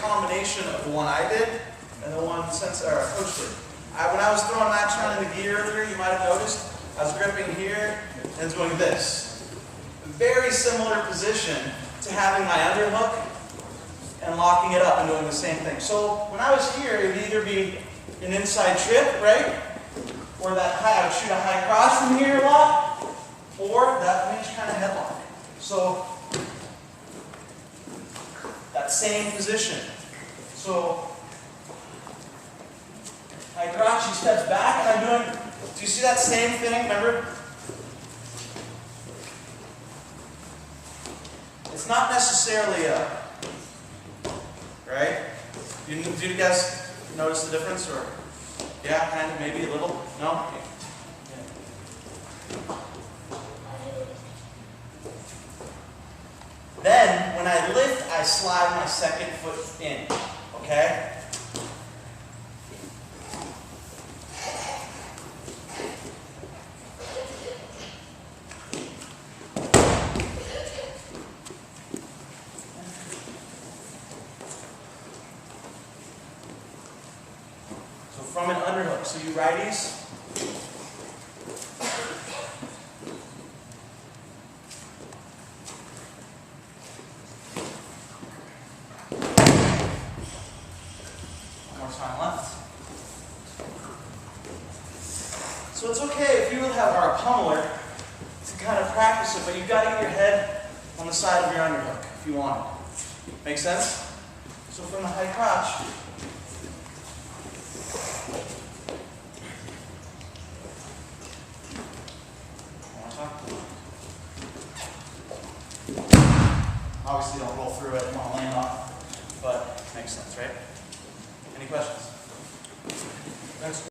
combination of the one I did and the one Coach did. When I was throwing that shot in the gi earlier, you might have noticed I was gripping here and doing this. Very similar position to having my underhook and locking it up and doing the same thing. So when I was here, it would either be an inside trip, right? Or that I would shoot a high crotch from here lock, or that range kind of headlock. So that same position. So high crotch, he steps back, and I'm doing, do you see that same thing, remember? It's not necessarily a, right? Do you guys notice the difference, or, yeah, kind of, maybe a little? No? Okay. Then, when I lift, I slide my second foot in, okay? So from an underhook, so you righties, time left. So it's okay if you have our pummeler to kind of practice it, but you've got to get your head on the side of your underhook if you want it. Make sense? So from the high crotch, one more time. Obviously don't roll through it, you want to land on it, but it makes sense, right? Any questions? Thanks.